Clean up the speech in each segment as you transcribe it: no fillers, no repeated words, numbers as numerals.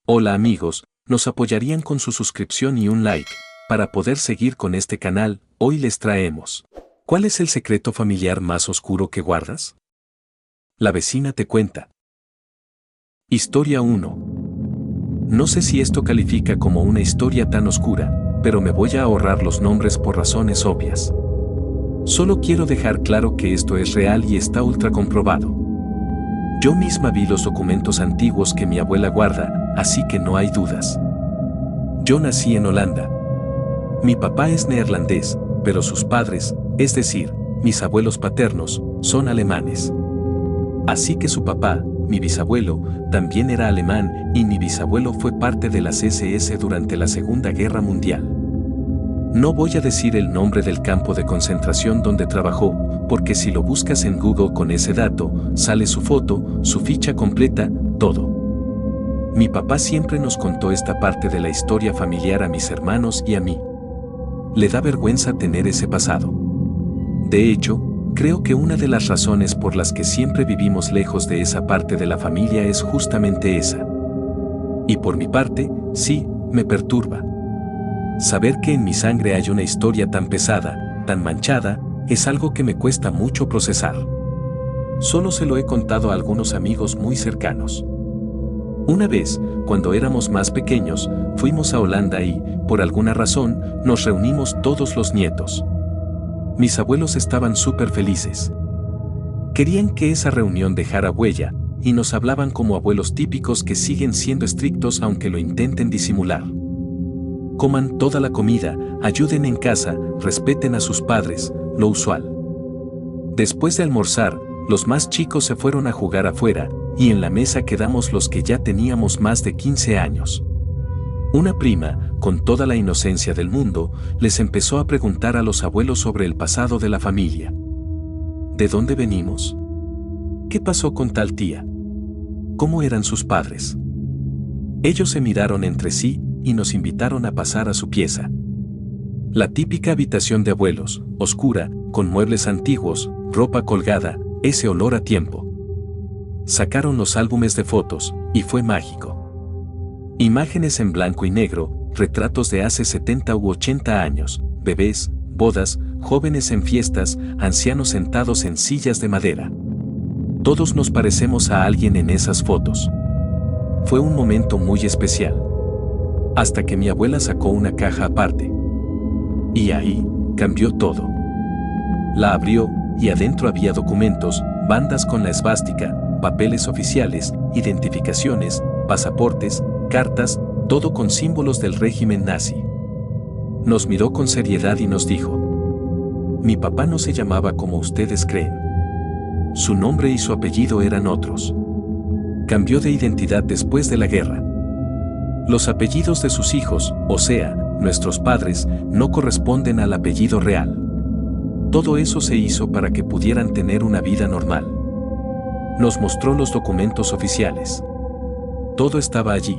Hola amigos, ¿nos apoyarían con su suscripción y un like para poder seguir con este canal? Hoy les traemos. ¿Cuál es el secreto familiar más oscuro que guardas? La vecina te cuenta. Historia 1. No sé si esto califica como una historia tan oscura, pero me voy a ahorrar los nombres por razones obvias. Solo quiero dejar claro que esto es real y está ultra comprobado. Yo misma vi los documentos antiguos que mi abuela guarda, así que no hay dudas. Yo nací en Holanda. Mi papá es neerlandés, pero sus padres, es decir, mis abuelos paternos, son alemanes. Así que su papá, mi bisabuelo, también era alemán y mi bisabuelo fue parte de las SS durante la Segunda Guerra Mundial. No voy a decir el nombre del campo de concentración donde trabajó, porque si lo buscas en Google con ese dato, sale su foto, su ficha completa, todo. Mi papá siempre nos contó esta parte de la historia familiar a mis hermanos y a mí. Le da vergüenza tener ese pasado. De hecho, creo que una de las razones por las que siempre vivimos lejos de esa parte de la familia es justamente esa. Y por mi parte, sí, me perturba. Saber que en mi sangre hay una historia tan pesada, tan manchada, es algo que me cuesta mucho procesar. Solo se lo he contado a algunos amigos muy cercanos. Una vez, cuando éramos más pequeños, fuimos a Holanda y, por alguna razón, nos reunimos todos los nietos. Mis abuelos estaban súper felices. Querían que esa reunión dejara huella, y nos hablaban como abuelos típicos que siguen siendo estrictos aunque lo intenten disimular. Coman toda la comida, ayuden en casa, respeten a sus padres, lo usual. Después de almorzar, los más chicos se fueron a jugar afuera, y en la mesa quedamos los que ya teníamos más de 15 años. Una prima, con toda la inocencia del mundo, les empezó a preguntar a los abuelos sobre el pasado de la familia. ¿De dónde venimos? ¿Qué pasó con tal tía? ¿Cómo eran sus padres? Ellos se miraron entre sí y nos invitaron a pasar a su pieza. La típica habitación de abuelos, oscura, con muebles antiguos, ropa colgada, ese olor a tiempo. Sacaron los álbumes de fotos, y fue mágico. Imágenes en blanco y negro, retratos de hace 70 u 80 años, bebés, bodas, jóvenes en fiestas, ancianos sentados en sillas de madera. Todos nos parecemos a alguien en esas fotos. Fue un momento muy especial. Hasta que mi abuela sacó una caja aparte. Y ahí, cambió todo. La abrió, y adentro había documentos, bandas con la esvástica, papeles oficiales, identificaciones, pasaportes, cartas, todo con símbolos del régimen nazi. Nos miró con seriedad y nos dijo: mi papá no se llamaba como ustedes creen. Su nombre y su apellido eran otros. Cambió de identidad después de la guerra. Los apellidos de sus hijos, o sea, nuestros padres, no corresponden al apellido real. Todo eso se hizo para que pudieran tener una vida normal. Nos mostró los documentos oficiales. Todo estaba allí.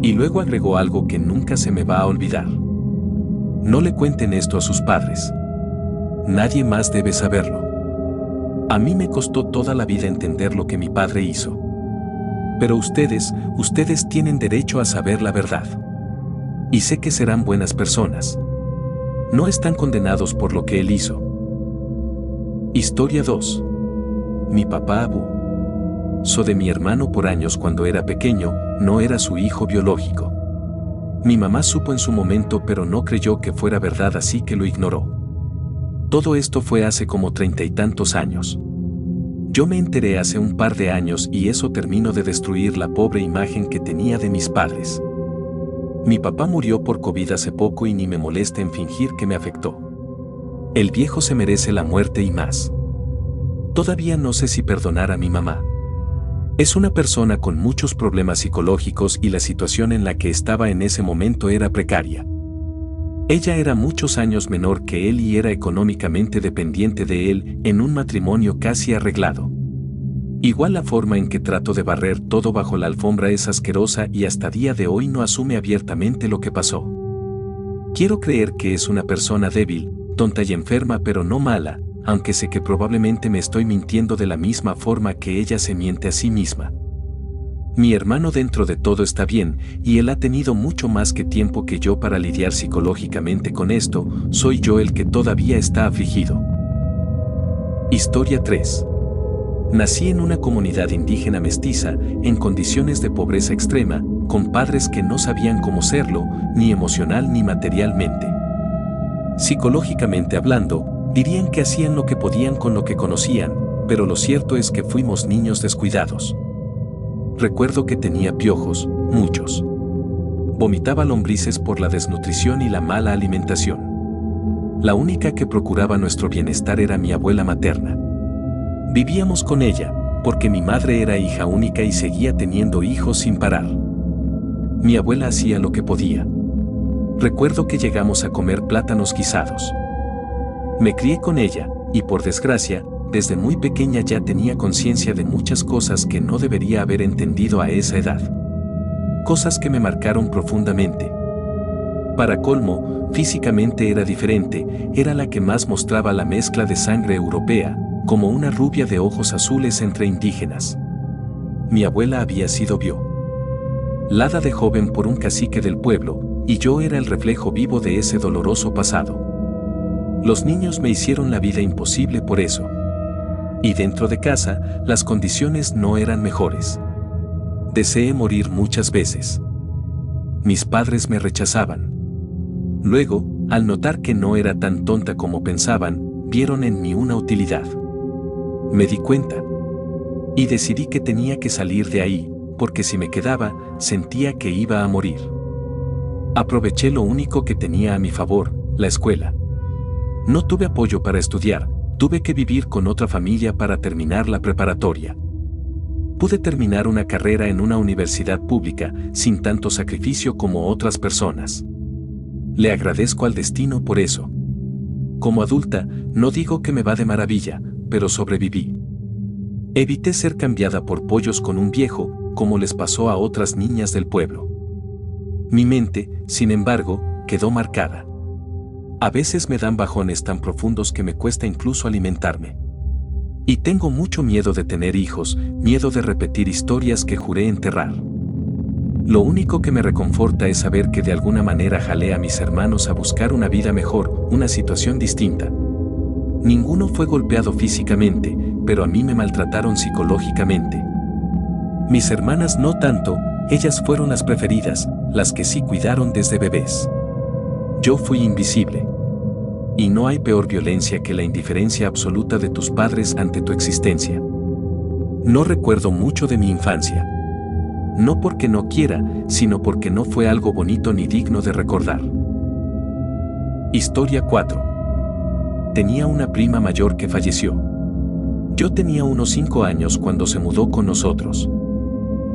Y luego agregó algo que nunca se me va a olvidar. No le cuenten esto a sus padres. Nadie más debe saberlo. A mí me costó toda la vida entender lo que mi padre hizo. Pero ustedes tienen derecho a saber la verdad. Y sé que serán buenas personas. No están condenados por lo que él hizo. Historia 2. Mi papá Abu. De mi hermano por años cuando era pequeño, no era su hijo biológico. Mi mamá supo en su momento pero no creyó que fuera verdad, así que lo ignoró. Todo esto fue hace como 30 y tantos años. Yo me enteré hace un par de años y eso terminó de destruir la pobre imagen que tenía de mis padres. Mi papá murió por COVID hace poco y ni me molesta en fingir que me afectó. El viejo se merece la muerte y más. Todavía no sé si perdonar a mi mamá. Es una persona con muchos problemas psicológicos y la situación en la que estaba en ese momento era precaria. Ella era muchos años menor que él y era económicamente dependiente de él en un matrimonio casi arreglado. Igual la forma en que trato de barrer todo bajo la alfombra es asquerosa y hasta día de hoy no asume abiertamente lo que pasó. Quiero creer que es una persona débil, tonta y enferma pero no mala, aunque sé que probablemente me estoy mintiendo de la misma forma que ella se miente a sí misma. Mi hermano dentro de todo está bien, y él ha tenido mucho más que tiempo que yo para lidiar psicológicamente con esto, soy yo el que todavía está afligido. Historia 3. Nací en una comunidad indígena mestiza, en condiciones de pobreza extrema, con padres que no sabían cómo serlo, ni emocional ni materialmente. Psicológicamente hablando, dirían que hacían lo que podían con lo que conocían, pero lo cierto es que fuimos niños descuidados. Recuerdo que tenía piojos, muchos. Vomitaba lombrices por la desnutrición y la mala alimentación. La única que procuraba nuestro bienestar era mi abuela materna. Vivíamos con ella, porque mi madre era hija única y seguía teniendo hijos sin parar. Mi abuela hacía lo que podía. Recuerdo que llegamos a comer plátanos guisados. Me crié con ella, y por desgracia, desde muy pequeña ya tenía conciencia de muchas cosas que no debería haber entendido a esa edad. Cosas que me marcaron profundamente. Para colmo, físicamente era diferente, era la que más mostraba la mezcla de sangre europea, como una rubia de ojos azules entre indígenas. Mi abuela había sido violada de joven por un cacique del pueblo, y yo era el reflejo vivo de ese doloroso pasado. Los niños me hicieron la vida imposible por eso. Y dentro de casa, las condiciones no eran mejores. Deseé morir muchas veces. Mis padres me rechazaban. Luego, al notar que no era tan tonta como pensaban, vieron en mí una utilidad. Me di cuenta. Y decidí que tenía que salir de ahí, porque si me quedaba, sentía que iba a morir. Aproveché lo único que tenía a mi favor, la escuela. No tuve apoyo para estudiar. Tuve que vivir con otra familia para terminar la preparatoria. Pude terminar una carrera en una universidad pública, sin tanto sacrificio como otras personas. Le agradezco al destino por eso. Como adulta, no digo que me va de maravilla, pero sobreviví. Evité ser cambiada por pollos con un viejo, como les pasó a otras niñas del pueblo. Mi mente, sin embargo, quedó marcada. A veces me dan bajones tan profundos que me cuesta incluso alimentarme. Y tengo mucho miedo de tener hijos, miedo de repetir historias que juré enterrar. Lo único que me reconforta es saber que de alguna manera jalé a mis hermanos a buscar una vida mejor, una situación distinta. Ninguno fue golpeado físicamente, pero a mí me maltrataron psicológicamente. Mis hermanas no tanto, ellas fueron las preferidas, las que sí cuidaron desde bebés. Yo fui invisible. Y no hay peor violencia que la indiferencia absoluta de tus padres ante tu existencia. No recuerdo mucho de mi infancia. No porque no quiera, sino porque no fue algo bonito ni digno de recordar. Historia 4. Tenía una prima mayor que falleció. Yo tenía unos 5 años cuando se mudó con nosotros.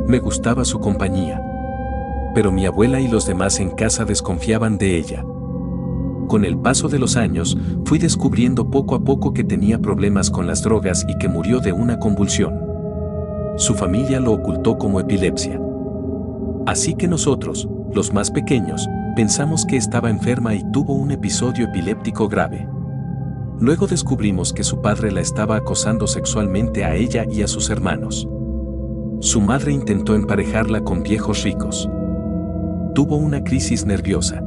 Me gustaba su compañía. Pero mi abuela y los demás en casa desconfiaban de ella. Con el paso de los años, fui descubriendo poco a poco que tenía problemas con las drogas y que murió de una convulsión. Su familia lo ocultó como epilepsia. Así que nosotros, los más pequeños, pensamos que estaba enferma y tuvo un episodio epiléptico grave. Luego descubrimos que su padre la estaba acosando sexualmente a ella y a sus hermanos. Su madre intentó emparejarla con viejos ricos. Tuvo una crisis nerviosa.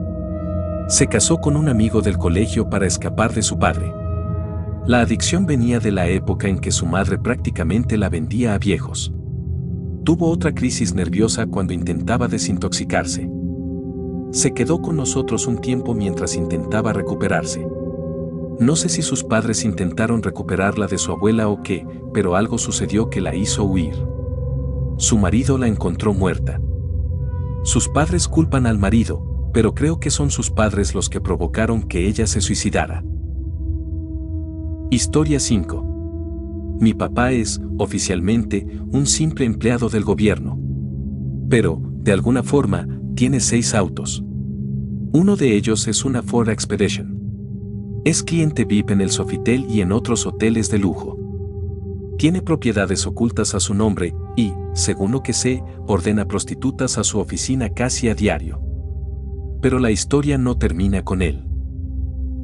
Se casó con un amigo del colegio para escapar de su padre. La adicción venía de la época en que su madre prácticamente la vendía a viejos. Tuvo otra crisis nerviosa cuando intentaba desintoxicarse. Se quedó con nosotros un tiempo mientras intentaba recuperarse. No sé si sus padres intentaron recuperarla de su abuela o qué, pero algo sucedió que la hizo huir. Su marido la encontró muerta. Sus padres culpan al marido, pero creo que son sus padres los que provocaron que ella se suicidara. Historia 5. Mi papá es, oficialmente, un simple empleado del gobierno. Pero, de alguna forma, tiene 6 autos. Uno de ellos es una Ford Expedition. Es cliente VIP en el Sofitel y en otros hoteles de lujo. Tiene propiedades ocultas a su nombre y, según lo que sé, ordena prostitutas a su oficina casi a diario. Pero la historia no termina con él.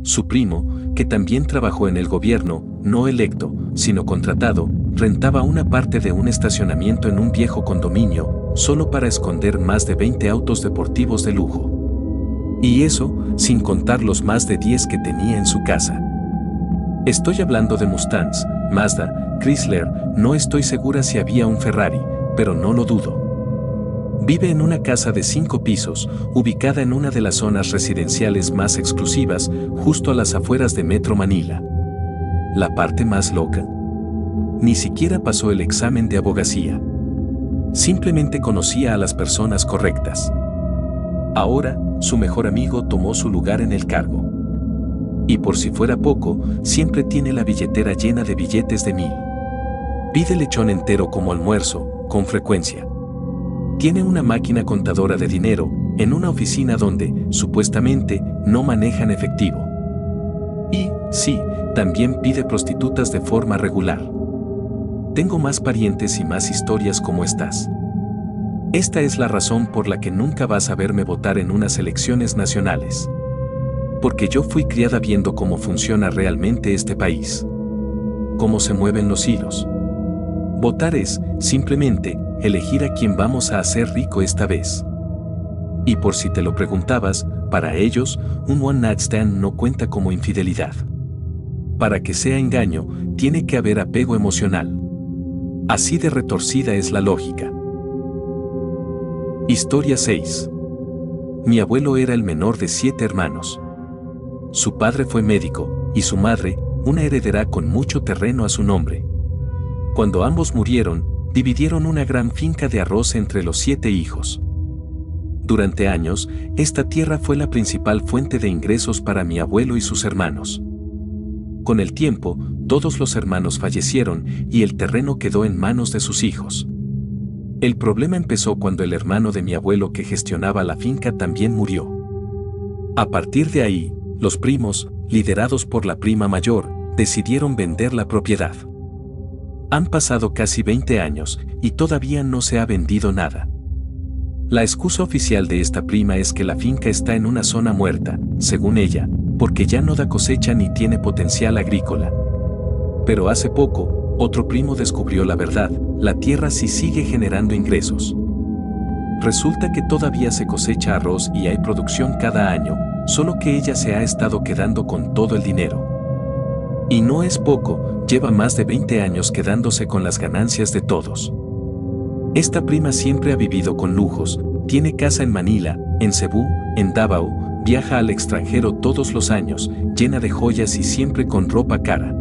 Su primo, que también trabajó en el gobierno, no electo, sino contratado, rentaba una parte de un estacionamiento en un viejo condominio, solo para esconder más de 20 autos deportivos de lujo. Y eso, sin contar los más de 10 que tenía en su casa. Estoy hablando de Mustangs, Mazda, Chrysler, no estoy segura si había un Ferrari, pero no lo dudo. Vive en una casa de 5 pisos, ubicada en una de las zonas residenciales más exclusivas, justo a las afueras de Metro Manila. La parte más loca. Ni siquiera pasó el examen de abogacía. Simplemente conocía a las personas correctas. Ahora, su mejor amigo tomó su lugar en el cargo. Y por si fuera poco, siempre tiene la billetera llena de billetes de 1000. Pide lechón entero como almuerzo, con frecuencia. Tiene una máquina contadora de dinero, en una oficina donde, supuestamente, no manejan efectivo. Y, sí, también pide prostitutas de forma regular. Tengo más parientes y más historias como estas. Esta es la razón por la que nunca vas a verme votar en unas elecciones nacionales. Porque yo fui criada viendo cómo funciona realmente este país. Cómo se mueven los hilos. Votar es, simplemente, elegir a quién vamos a hacer rico esta vez. Y por si te lo preguntabas, para ellos, un one night stand no cuenta como infidelidad. Para que sea engaño, tiene que haber apego emocional. Así de retorcida es la lógica. Historia 6. Mi abuelo era el menor de 7 hermanos. Su padre fue médico, y su madre, una heredera con mucho terreno a su nombre. Cuando ambos murieron, dividieron una gran finca de arroz entre los 7 hijos. Durante años, esta tierra fue la principal fuente de ingresos para mi abuelo y sus hermanos. Con el tiempo, todos los hermanos fallecieron y el terreno quedó en manos de sus hijos. El problema empezó cuando el hermano de mi abuelo que gestionaba la finca también murió. A partir de ahí, los primos, liderados por la prima mayor, decidieron vender la propiedad. Han pasado casi 20 años y todavía no se ha vendido nada. La excusa oficial de esta prima es que la finca está en una zona muerta, según ella, porque ya no da cosecha ni tiene potencial agrícola. Pero hace poco, otro primo descubrió la verdad, la tierra sí sigue generando ingresos. Resulta que todavía se cosecha arroz y hay producción cada año, solo que ella se ha estado quedando con todo el dinero. Y no es poco, lleva más de 20 años quedándose con las ganancias de todos. Esta prima siempre ha vivido con lujos, tiene casa en Manila, en Cebú, en Davao, viaja al extranjero todos los años, llena de joyas y siempre con ropa cara.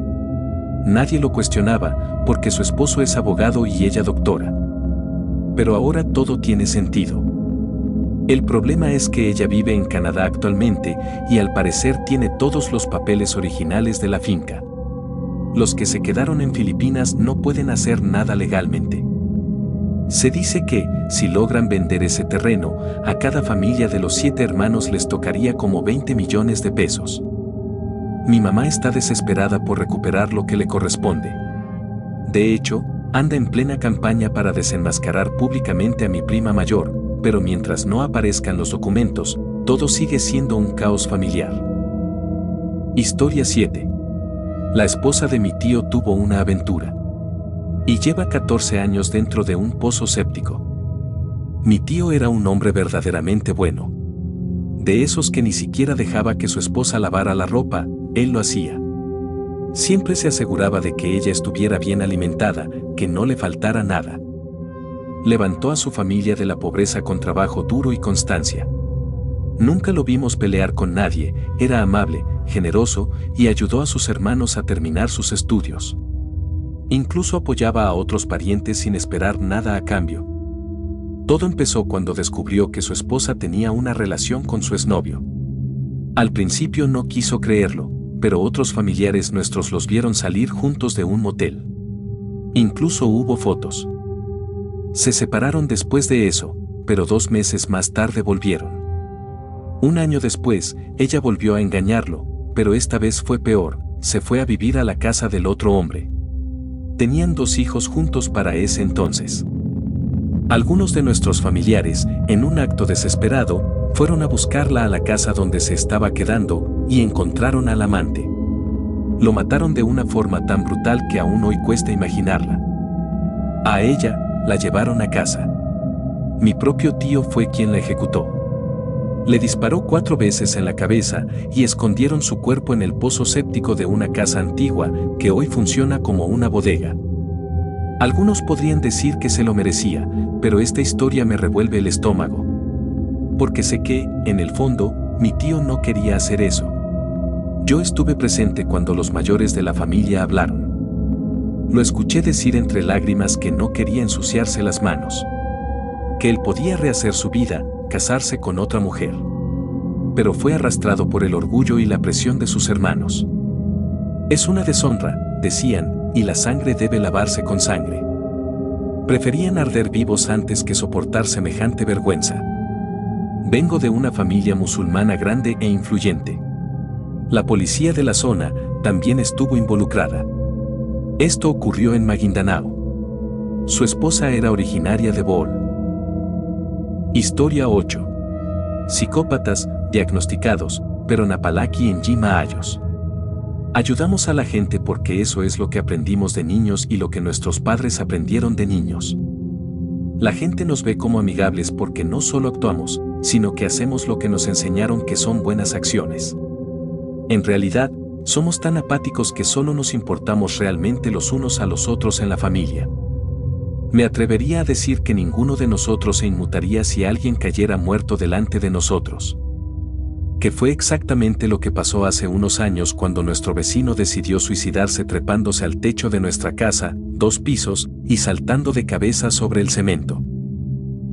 Nadie lo cuestionaba, porque su esposo es abogado y ella doctora. Pero ahora todo tiene sentido. El problema es que ella vive en Canadá actualmente y al parecer tiene todos los papeles originales de la finca. Los que se quedaron en Filipinas no pueden hacer nada legalmente. Se dice que, si logran vender ese terreno, a cada familia de los 7 hermanos les tocaría como 20 millones de pesos. Mi mamá está desesperada por recuperar lo que le corresponde. De hecho, anda en plena campaña para desenmascarar públicamente a mi prima mayor, pero mientras no aparezcan los documentos, todo sigue siendo un caos familiar. Historia 7. La esposa de mi tío tuvo una aventura. Y lleva 14 años dentro de un pozo séptico. Mi tío era un hombre verdaderamente bueno. De esos que ni siquiera dejaba que su esposa lavara la ropa, él lo hacía. Siempre se aseguraba de que ella estuviera bien alimentada, que no le faltara nada. Levantó a su familia de la pobreza con trabajo duro y constancia. Nunca lo vimos pelear con nadie, era amable, generoso y ayudó a sus hermanos a terminar sus estudios. Incluso apoyaba a otros parientes sin esperar nada a cambio. Todo empezó cuando descubrió que su esposa tenía una relación con su exnovio. Al principio no quiso creerlo, pero otros familiares nuestros los vieron salir juntos de un motel. Incluso hubo fotos. Se separaron después de eso, pero 2 meses más tarde volvieron. Un año después, ella volvió a engañarlo, pero esta vez fue peor, se fue a vivir a la casa del otro hombre. Tenían 2 hijos juntos para ese entonces. Algunos de nuestros familiares, en un acto desesperado, fueron a buscarla a la casa donde se estaba quedando y encontraron al amante. Lo mataron de una forma tan brutal que aún hoy cuesta imaginarla. A ella, la llevaron a casa. Mi propio tío fue quien la ejecutó. Le disparó 4 veces en la cabeza y escondieron su cuerpo en el pozo séptico de una casa antigua que hoy funciona como una bodega. Algunos podrían decir que se lo merecía, pero esta historia me revuelve el estómago. Porque sé que, en el fondo, mi tío no quería hacer eso. Yo estuve presente cuando los mayores de la familia hablaron. Lo escuché decir entre lágrimas que no quería ensuciarse las manos. Que él podía rehacer su vida, casarse con otra mujer. Pero fue arrastrado por el orgullo y la presión de sus hermanos. Es una deshonra, decían, y la sangre debe lavarse con sangre. Preferían arder vivos antes que soportar semejante vergüenza. Vengo de una familia musulmana grande e influyente. La policía de la zona también estuvo involucrada. Esto ocurrió en Maguindanao. Su esposa era originaria de Bohol. Historia 8. Psicópatas, diagnosticados, Peronapalaki en Maayos. Ayudamos a la gente porque eso es lo que aprendimos de niños y lo que nuestros padres aprendieron de niños. La gente nos ve como amigables porque no solo actuamos, sino que hacemos lo que nos enseñaron que son buenas acciones. En realidad, somos tan apáticos que solo nos importamos realmente los unos a los otros en la familia. Me atrevería a decir que ninguno de nosotros se inmutaría si alguien cayera muerto delante de nosotros. Que fue exactamente lo que pasó hace unos años cuando nuestro vecino decidió suicidarse trepándose al techo de nuestra casa, 2 pisos, y saltando de cabeza sobre el cemento.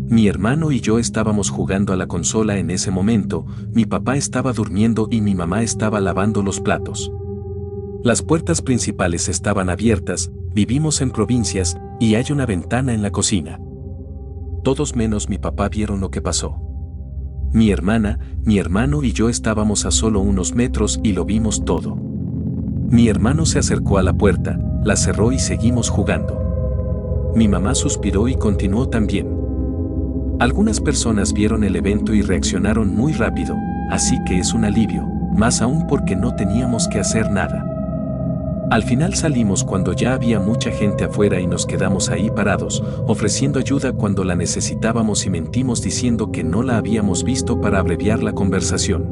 Mi hermano y yo estábamos jugando a la consola en ese momento, mi papá estaba durmiendo y mi mamá estaba lavando los platos. Las puertas principales estaban abiertas, vivimos en provincias, y hay una ventana en la cocina. Todos menos mi papá vieron lo que pasó. Mi hermana, mi hermano y yo estábamos a solo unos metros y lo vimos todo. Mi hermano se acercó a la puerta, la cerró y seguimos jugando. Mi mamá suspiró y continuó también. Algunas personas vieron el evento y reaccionaron muy rápido, así que es un alivio, más aún porque no teníamos que hacer nada. Al final salimos cuando ya había mucha gente afuera y nos quedamos ahí parados, ofreciendo ayuda cuando la necesitábamos y mentimos diciendo que no la habíamos visto para abreviar la conversación.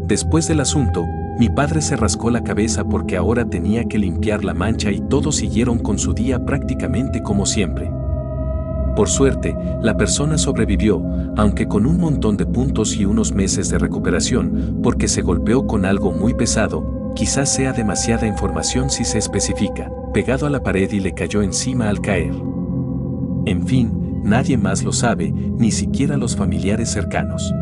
Después del asunto, mi padre se rascó la cabeza porque ahora tenía que limpiar la mancha y todos siguieron con su día prácticamente como siempre. Por suerte, la persona sobrevivió, aunque con un montón de puntos y unos meses de recuperación, porque se golpeó con algo muy pesado, quizás sea demasiada información si se especifica, pegado a la pared y le cayó encima al caer. En fin, nadie más lo sabe, ni siquiera los familiares cercanos.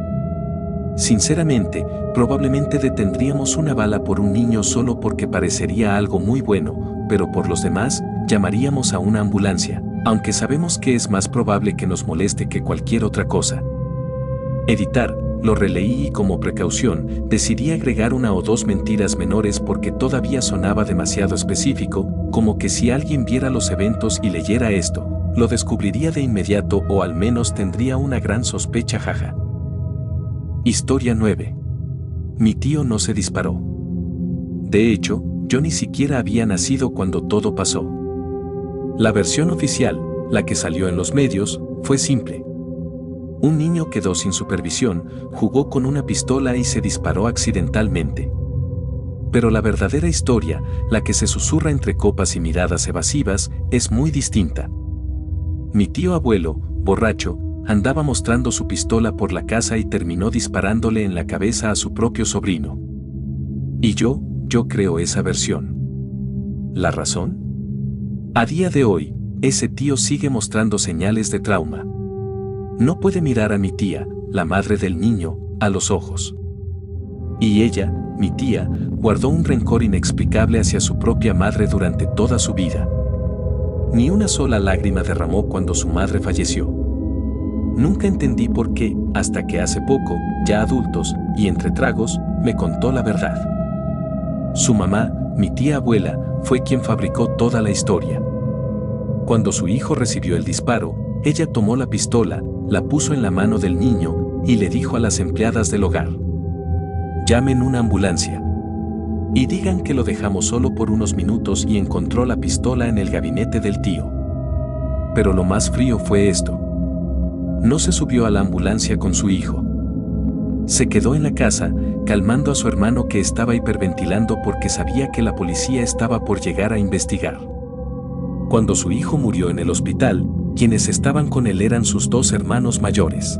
Sinceramente, probablemente detendríamos una bala por un niño solo porque parecería algo muy bueno, pero por los demás, llamaríamos a una ambulancia, aunque sabemos que es más probable que nos moleste que cualquier otra cosa. Editar, lo releí y como precaución, decidí agregar 1 o 2 mentiras menores porque todavía sonaba demasiado específico, como que si alguien viera los eventos y leyera esto, lo descubriría de inmediato o al menos tendría una gran sospecha, jaja. Historia 9. Mi tío no se disparó. De hecho, yo ni siquiera había nacido cuando todo pasó. La versión oficial, la que salió en los medios, fue simple. Un niño quedó sin supervisión, jugó con una pistola y se disparó accidentalmente. Pero la verdadera historia, la que se susurra entre copas y miradas evasivas, es muy distinta. Mi tío abuelo, borracho, andaba mostrando su pistola por la casa y terminó disparándole en la cabeza a su propio sobrino. Y yo creo esa versión. ¿La razón? A día de hoy, ese tío sigue mostrando señales de trauma. No puede mirar a mi tía, la madre del niño, a los ojos. Y ella, mi tía, guardó un rencor inexplicable hacia su propia madre durante toda su vida. Ni una sola lágrima derramó cuando su madre falleció. Nunca entendí por qué, hasta que hace poco, ya adultos, y entre tragos, me contó la verdad. Su mamá, mi tía abuela, fue quien fabricó toda la historia. Cuando su hijo recibió el disparo, ella tomó la pistola, la puso en la mano del niño y le dijo a las empleadas del hogar: llamen una ambulancia. Y digan que lo dejamos solo por unos minutos y encontró la pistola en el gabinete del tío. Pero lo más frío fue esto. No se subió a la ambulancia con su hijo. Se quedó en la casa, calmando a su hermano que estaba hiperventilando porque sabía que la policía estaba por llegar a investigar. Cuando su hijo murió en el hospital, quienes estaban con él eran sus dos hermanos mayores.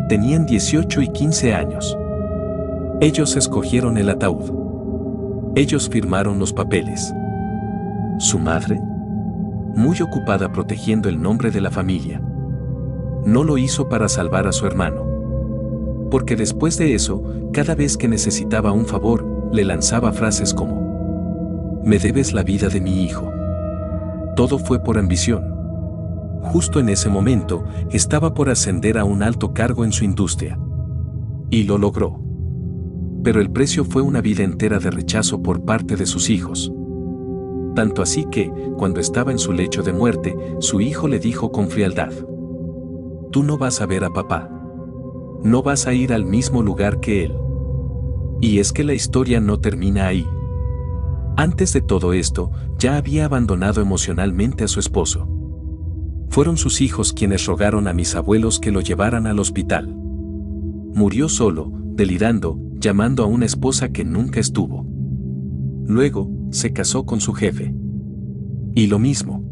Tenían 18 y 15 años. Ellos escogieron el ataúd. Ellos firmaron los papeles. Su madre, muy ocupada protegiendo el nombre de la familia, no lo hizo para salvar a su hermano. Porque después de eso, cada vez que necesitaba un favor, le lanzaba frases como: «Me debes la vida de mi hijo». Todo fue por ambición. Justo en ese momento, estaba por ascender a un alto cargo en su industria. Y lo logró. Pero el precio fue una vida entera de rechazo por parte de sus hijos. Tanto así que, cuando estaba en su lecho de muerte, su hijo le dijo con frialdad: «Tú no vas a ver a papá. No vas a ir al mismo lugar que él». Y es que la historia no termina ahí. Antes de todo esto, ya había abandonado emocionalmente a su esposo. Fueron sus hijos quienes rogaron a mis abuelos que lo llevaran al hospital. Murió solo, delirando, llamando a una esposa que nunca estuvo. Luego, se casó con su jefe. Y lo mismo.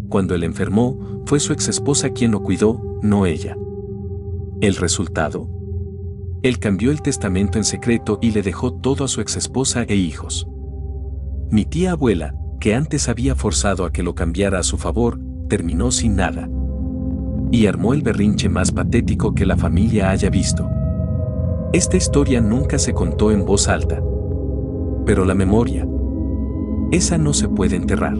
Cuando él enfermó, fue su exesposa quien lo cuidó, no ella. ¿El resultado? Él cambió el testamento en secreto y le dejó todo a su exesposa e hijos. Mi tía abuela, que antes había forzado a que lo cambiara a su favor, terminó sin nada. Y armó el berrinche más patético que la familia haya visto. Esta historia nunca se contó en voz alta. Pero la memoria, esa no se puede enterrar.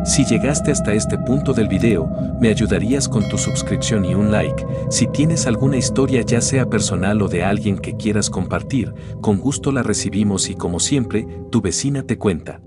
Si llegaste hasta este punto del video, me ayudarías con tu suscripción y un like. Si tienes alguna historia, ya sea personal o de alguien que quieras compartir, con gusto la recibimos y como siempre, tu vecina te cuenta.